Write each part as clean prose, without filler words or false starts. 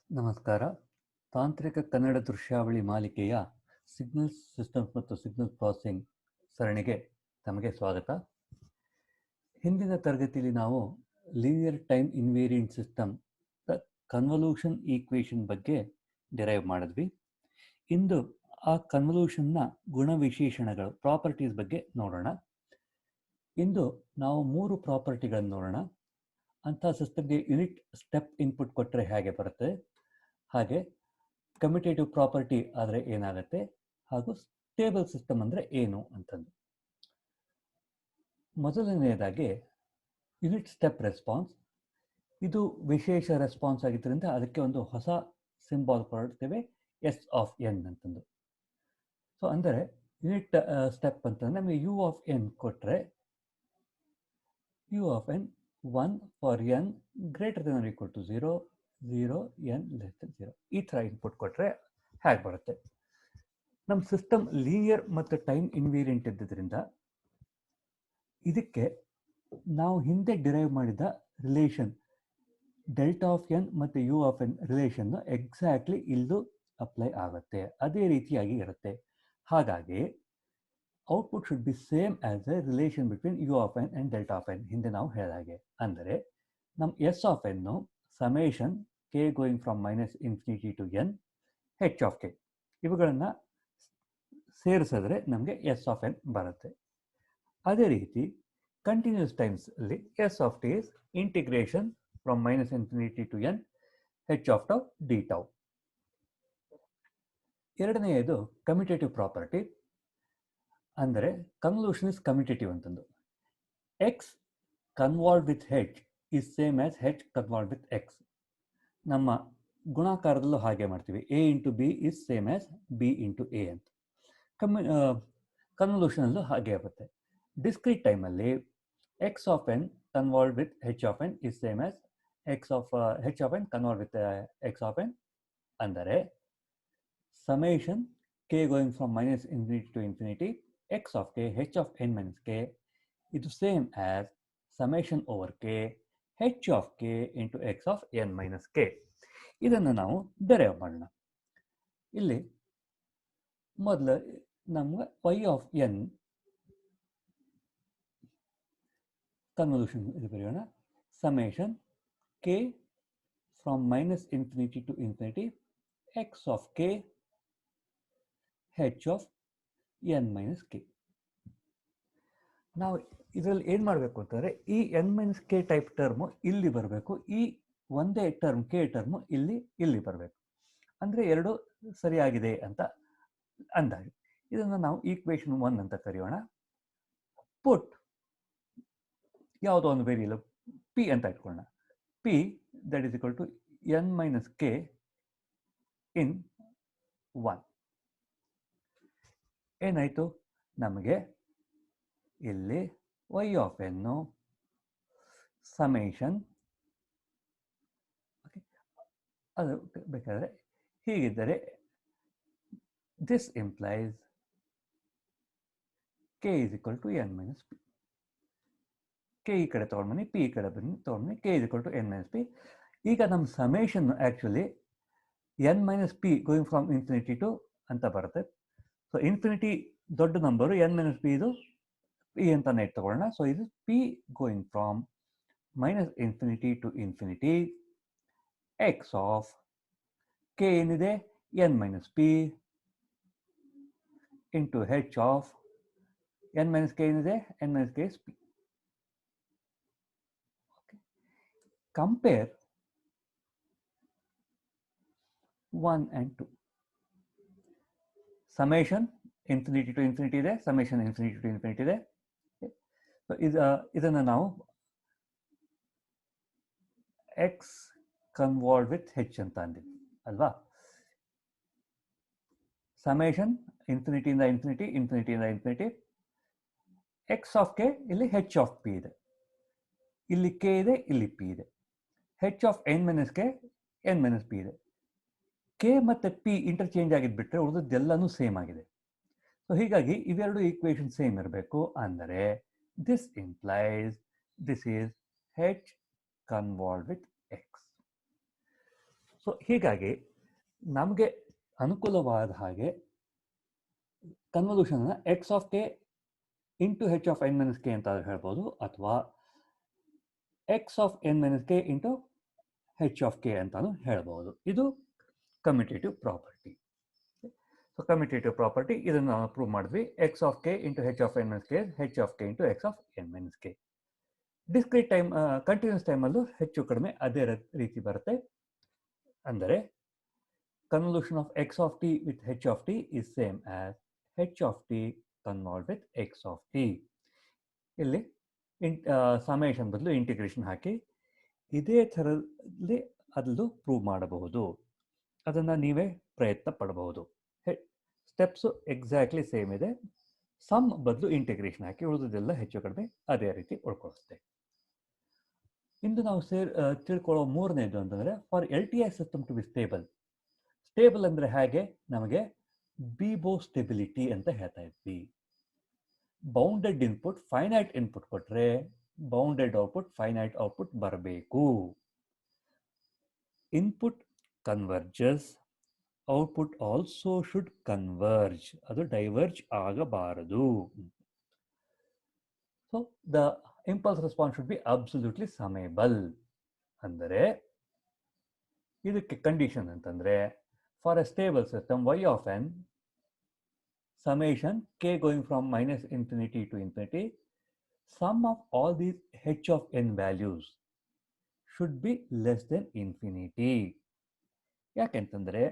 ನಮಸ್ಕಾರ. ತಾಂತ್ರಿಕ ಕನ್ನಡ ದೃಶ್ಯಾವಳಿ ಮಾಲಿಕೆಯ ಸಿಗ್ನಲ್ಸ್ ಸಿಸ್ಟಮ್ಸ್ ಮತ್ತು ಸಿಗ್ನಲ್ ಪ್ರಾಸೆಸಿಂಗ್ ಸರಣಿಗೆ ತಮಗೆ ಸ್ವಾಗತ. ಹಿಂದಿನ ತರಗತಿಯಲ್ಲಿ ನಾವು linear time invariant system convolution equation ಬಗ್ಗೆ ಡಿರೈವ್ ಮಾಡಿದ್ವಿ. ಇಂದು ಆ ಕನ್ವಲ್ಯೂಷನ್ನ ಗುಣವಿಶೇಷಣಗಳು ಪ್ರಾಪರ್ಟೀಸ್ ಬಗ್ಗೆ ನೋಡೋಣ. ಇಂದು ನಾವು 3 ಪ್ರಾಪರ್ಟಿಗಳನ್ನು ನೋಡೋಣ. ಅಂಥ ಸಿಸ್ಟಮ್ಗೆ ಯೂನಿಟ್ ಸ್ಟೆಪ್ ಇನ್ಪುಟ್ ಕೊಟ್ಟರೆ ಹೇಗೆ ಬರುತ್ತೆ, ಹಾಗೆ ಕಮ್ಯುಟೇಟಿವ್ ಪ್ರಾಪರ್ಟಿ ಆದರೆ ಏನಾಗುತ್ತೆ, ಹಾಗೂ ಸ್ಟೇಬಲ್ ಸಿಸ್ಟಮ್ ಅಂದರೆ ಏನು ಅಂತಂದು. ಮೊದಲನೆಯದಾಗಿ ಯೂನಿಟ್ ಸ್ಟೆಪ್ ರೆಸ್ಪಾನ್ಸ್. ಇದು ವಿಶೇಷ ರೆಸ್ಪಾನ್ಸ್ ಆಗಿದ್ದರಿಂದ ಅದಕ್ಕೆ ಒಂದು ಹೊಸ ಸಿಂಬಾಲ್ ಕೊಡ್ತೇವೆ, ಎಸ್ ಆಫ್ ಎನ್ ಅಂತಂದು. ಸೊ ಅಂದರೆ ಯೂನಿಟ್ ಸ್ಟೆಪ್ ಅಂತಂದರೆ ನಮಗೆ ಯು ಆಫ್ ಎನ್ ಕೊಟ್ಟರೆ u of n 1 for n greater than or equal to 0, 0 n less than 0 ಈ ಥರ ಇನ್ಪುಟ್ ಕೊಟ್ಟರೆ ಹೇಗೆ ಬರುತ್ತೆ. ನಮ್ಮ ಸಿಸ್ಟಮ್ ಲೀನಿಯರ್ ಮತ್ತು ಟೈಮ್ ಇನ್ವೇರಿಯಂಟ್ ಇದ್ದಿದ್ದರಿಂದ ಇದಕ್ಕೆ ನಾವು ಹಿಂದೆ ಡಿರೈವ್ ಮಾಡಿದ ರಿಲೇಷನ್ ಡೆಲ್ಟಾ ಆಫ್ ಎನ್ ಮತ್ತು ಯು ಆಫ್ ಎನ್ ರಿಲೇಷನ್ನು ಎಕ್ಸಾಕ್ಟ್ಲಿ ಇಲ್ಲೂ ಅಪ್ಲೈ ಆಗುತ್ತೆ, ಅದೇ ರೀತಿಯಾಗಿ ಇರುತ್ತೆ. ಹಾಗಾಗಿ output should be same as a relation between u of n and delta of n. ಹಿಂದೆ ನಾವು ಹೇಳಿದಾಗೆ ಅಂದರೆ ನಮ್ಮ ಎಸ್ ಆಫ್ ಎನ್ನು summation k going from -infinity to n h of k ಇವುಗಳನ್ನು ಸೇರಿಸಿದ್ರೆ ನಮಗೆ ಎಸ್ ಆಫ್ ಎನ್ ಬರುತ್ತೆ. ಅದೇ ರೀತಿ ಕಂಟಿನ್ಯೂಸ್ ಟೈಮ್ಸ್ ಅಲ್ಲಿ s of t is integration from -infinity to n h of tau d tau. ಎರಡನೆಯದು commutative property. ಅಂದರೆ convolution is commutative ಅಂತಂದು. X convolve with H is same as h convolve with x. ನಮ್ಮ ಗುಣಾಕಾರದಲ್ಲೂ ಹಾಗೆ ಮಾಡ್ತೀವಿ, a into b is same as b into a ಅಂತ. ಕನ್ವಲ್ಯೂಷನಲ್ಲೂ ಹಾಗೆ ಆಗುತ್ತೆ. ಡಿಸ್ಕ್ರೀಟ್ ಟೈಮಲ್ಲಿ x of n convolve with h of n is same as h of n convolve with x of n. ಅಂದರೆ summation k going from -infinity to infinity x of k h of n minus k ಇದು same as summation over k h of k into x of n minus K. ಇದನ್ನು ನಾವು derive ಮಾಡೋಣ. ಇಲ್ಲಿ ಮೊದಲು ನಮ್ಗೆ Y of N convolution ಇದು ಬರೆಯೋಣ. Summation k from -infinity to infinity x of k h of n minus k. ನಾವು ಇದರಲ್ಲಿ ಏನು ಮಾಡಬೇಕು ಅಂತಂದರೆ ಈ n minus k type term ಇಲ್ಲಿ ಬರಬೇಕು, ಈ ಒಂದೇ ಟರ್ಮ್ ಕೆ ಟರ್ಮು ಇಲ್ಲಿ ಬರಬೇಕು. ಅಂದರೆ ಎರಡು ಸರಿಯಾಗಿದೆ ಅಂತ ಅಂದಾಗೆ. ಇದನ್ನು ನಾವು ಈಕ್ವೇಷನ್ 1 ಅಂತ ಕರೆಯೋಣ. ಪುಟ್ ಯಾವುದೋ ಒಂದು ವೇರಿಯಬಲ್ ಪಿ ಅಂತ ಇಟ್ಕೊಳ್ಳೋಣ. P that is equal to n minus k in 1. ಏನಾಯಿತು, ನಮಗೆ ಇಲ್ಲಿ ವೈ ಆಫ್ ಎನ್ನು ಸಮೇಷನ್ ಅದು ಬೇಕಾದರೆ ಹೀಗಿದ್ದರೆ this implies k is equal to n minus p. K ಈ ಕಡೆ ತೊಗೊಂಡ್ಬನ್ನಿ, ಪಿ ಈ ಕಡೆ ಬನ್ನಿ ತೊಗೊಂಡ್ಬನ್ನಿ, k is equal to n minus p. ಈಗ ನಮ್ಮ summation actually n minus p going from infinity to ಅಂತ ಬರುತ್ತೆ. ಸೊ ಇನ್ಫಿನಿಟಿ ದೊಡ್ಡ ನಂಬರು, ಎನ್ ಮೈನಸ್ ಪಿ ಇದು ಪಿ ಅಂತಾನೆ ಇಟ್ಕೊಳ್ಳೋಣ. ಸೊ ಇದು p going from -infinity to infinity x of k ಏನಿದೆ n minus p into h of n minus k ಏನಿದೆ n minus k is p. Compare 1 and 2. Summation infinity to infinity ಇದೆ, summation infinity to infinity ಇದೆ. ಇದನ್ನು ನಾವು X convolve with ಹೆಚ್ ಅಂತ ಅಂದಿದ್ವಿ ಅಲ್ವಾ. Summation ಇನ್ಫಿನಿಟಿಯಿಂದ ಇನ್ಫಿನಿಟಿ, ಇನ್ಫಿನಿಟಿಯಿಂದ ಇನ್ಫಿನಿಟಿ, ಎಕ್ಸ್ ಆಫ್ ಕೆ ಇಲ್ಲಿ ಹೆಚ್ ಆಫ್ ಪಿ ಇದೆ, ಇಲ್ಲಿ ಕೆ ಇದೆ, ಇಲ್ಲಿ ಪಿ ಇದೆ, h of n minus k n minus p ಇದೆ. ಕೆ ಮತ್ತು ಪಿ ಇಂಟರ್ಚೇಂಜ್ ಆಗಿದ್ಬಿಟ್ರೆ ಉಳಿದದ್ದೆಲ್ಲನೂ ಸೇಮ್ ಆಗಿದೆ. ಸೊ ಹೀಗಾಗಿ ಇವೆರಡು ಈಕ್ವೇಷನ್ ಸೇಮ್ ಇರಬೇಕು. ಅಂದರೆ this implies this is h convolve with x. So ಹೀಗಾಗಿ ನಮಗೆ ಅನುಕೂಲವಾದ ಹಾಗೆ convolution x of k into h of n minus k ಅಂತ ಹೇಳ್ಬೋದು, ಅಥವಾ x of n minus k into h of k ಅಂತಾನು ಹೇಳ್ಬೋದು. ಇದು commutative property. So commutative property ಇದನ್ನು ನಾವು ಪ್ರೂವ್ ಮಾಡಿದ್ವಿ. X of k into h of n minus k, h of k into x of n minus k. Discrete time, continuous ಟೈಮಲ್ಲೂ ಹೆಚ್ಚು ಕಡಿಮೆ ಅದೇ ರೀತಿ ಬರುತ್ತೆ. ಅಂದರೆ convolution of x of t with h of t is same as h of t convolve with x of t. ಇಲ್ಲಿ summation ಬದಲು integration ಹಾಕಿ ಇದೇ ಥರದಲ್ಲಿ ಅದನ್ನು ಪ್ರೂವ್ ಮಾಡಬಹುದು. ಅದನ್ನು ನೀವೇ ಪ್ರಯತ್ನ ಪಡಬಹುದು. ಸ್ಟೆಪ್ಸು ಎಕ್ಸಾಕ್ಟ್ಲಿ ಸೇಮ್ ಇದೆ. ಸಮ್ ಬದಲು ಇಂಟಿಗ್ರೇಷನ್ ಹಾಕಿ ಉಳಿದದೆಲ್ಲ ಹೆಚ್ಚು ಕಡಿಮೆ ಅದೇ ರೀತಿ ಉಳ್ಕೊಳ್ಳುತ್ತೆ. ಇಂದು ನಾವು ತಿಳ್ಕೊಳ್ಳೋ ಮೂರನೇದು ಅಂತಂದರೆ, for L T I system to be stable. Stable ಅಂದರೆ ಹಾಗೆ ನಮಗೆ ಬಿಬೋ ಸ್ಟೆಬಿಲಿಟಿ ಅಂತ ಹೇಳ್ತಾ ಇದ್ವಿ. ಬೌಂಡೆಡ್ ಇನ್ಪುಟ್ ಫೈನೈಟ್ ಇನ್ಪುಟ್ ಕೊಟ್ಟರೆ ಬೌಂಡೆಡ್ ಔಟ್ಪುಟ್ ಫೈನೈಟ್ ಔಟ್ಪುಟ್ ಬರಬೇಕು. Input converges, output also should converge, ಅದು ಡೈವರ್ಜ್ ಆಗಬಾರದು. So the impulse response should be absolutely summable. ಅಂದರೆ ಇದಕ್ಕೆ ಕಂಡೀಷನ್ ಅಂತಂದರೆ, for a stable system y of n summation k going from minus infinity to infinity, sum of all these h of n values should be less than infinity. ಯಾಕೆಂತಂದರೆ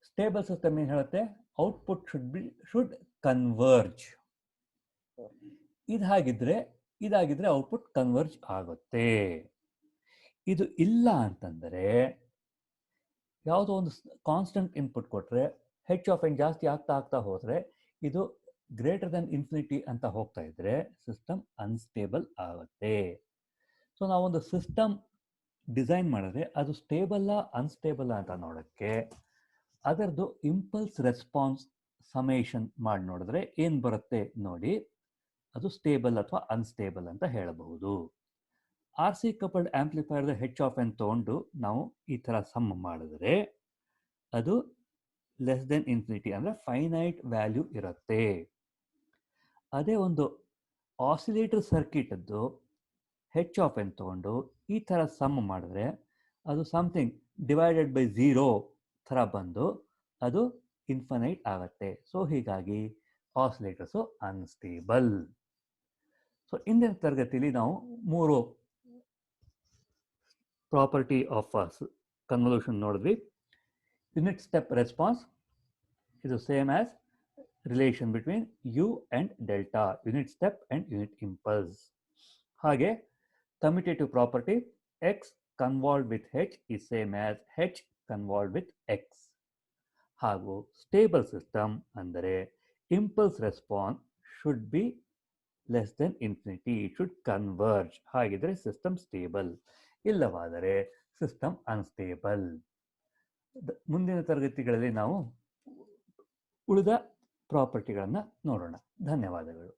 stable system ಏನು ಹೇಳುತ್ತೆ, output should converge. ಇದಾಗಿದ್ರೆ output converge ಆಗುತ್ತೆ. ಇದು ಇಲ್ಲ ಅಂತಂದರೆ, ಯಾವುದೋ ಒಂದು ಕಾನ್ಸ್ಟೆಂಟ್ ಇನ್ಪುಟ್ ಕೊಟ್ಟರೆ ಹೆಚ್ ಆಫ್ ಎನ್ ಜಾಸ್ತಿ ಆಗ್ತಾ ಹೋದರೆ ಇದು ಗ್ರೇಟರ್ ದೆನ್ ಇನ್ಫಿನಿಟಿ ಅಂತ ಹೋಗ್ತಾ ಇದ್ರೆ ಸಿಸ್ಟಮ್ ಅನ್ಸ್ಟೇಬಲ್ ಆಗುತ್ತೆ. ಸೊ ನಾವೊಂದು ಸಿಸ್ಟಮ್ ಡಿಸೈನ್ ಮಾಡಿದ್ರೆ ಅದು ಸ್ಟೇಬಲ್ಲ ಅನ್ಸ್ಟೇಬಲ್ ಅಂತ ನೋಡೋಕ್ಕೆ ಅದರದ್ದು ಇಂಪಲ್ಸ್ ರೆಸ್ಪಾನ್ಸ್ ಸಮೇಷನ್ ಮಾಡಿ ನೋಡಿದ್ರೆ ಏನು ಬರುತ್ತೆ ನೋಡಿ, ಅದು ಸ್ಟೇಬಲ್ ಅಥವಾ ಅನ್ಸ್ಟೇಬಲ್ ಅಂತ ಹೇಳಬಹುದು. ಆರ್ ಸಿ ಕಪಲ್ಡ್ ಆಂಪ್ಲಿಫೈರ್ದ ಹೆಚ್ ಆಫ್ ಎನ್ ತೊಗೊಂಡು ನಾವು ಈ ಥರ ಸಮ್ ಮಾಡಿದ್ರೆ ಅದು ಲೆಸ್ ದೆನ್ ಇನ್ಫಿನಿಟಿ ಅಂದರೆ ಫೈನೈಟ್ ವ್ಯಾಲ್ಯೂ ಇರುತ್ತೆ. ಅದೇ ಒಂದು ಆಸಿಲೇಟರ್ ಸರ್ಕ್ಯೂಟದ್ದು ಹೆಚ್ ಆಫ್ ಎನ್ ತೊಗೊಂಡು ಈ ಥರ ಸಮ್ ಮಾಡಿದ್ರೆ ಅದು ಸಮಥಿಂಗ್ ಡಿವೈಡೆಡ್ ಬೈ 0 ಥರ ಬಂದು ಅದು ಇನ್ಫಿನೈಟ್ ಆಗುತ್ತೆ. ಸೊ ಹೀಗಾಗಿ ಆಸಿಲೇಟರ್ಸು ಅನ್ಸ್ಟೇಬಲ್. ಸೊ ಇಂದಿನ ತರಗತಿಯಲ್ಲಿ ನಾವು 3 ಪ್ರಾಪರ್ಟಿ ಆಫ್ ಕನ್ವಲ್ಯೂಷನ್ ನೋಡಿದ್ವಿ. ಯೂನಿಟ್ ಸ್ಟೆಪ್ ರೆಸ್ಪಾನ್ಸ್, ಇದು same as relation between u and delta, unit step and unit impulse. ಹಾಗೆ commutative property x convolved with h is same as h convolved with x. ಹಾಗೂ stable system ಅಂದರೆ impulse response should be less than infinity, it should converge. ಹಾಗಿದ್ರೆ system stable, ಇಲ್ಲವಾದರೆ system unstable. ಮುಂದಿನ ತರಗತಿಗಳಲ್ಲಿ ನಾವು ಉಳಿದ ಪ್ರಾಪರ್ಟಿಗಳನ್ನು ನೋಡೋಣ. ಧನ್ಯವಾದಗಳು.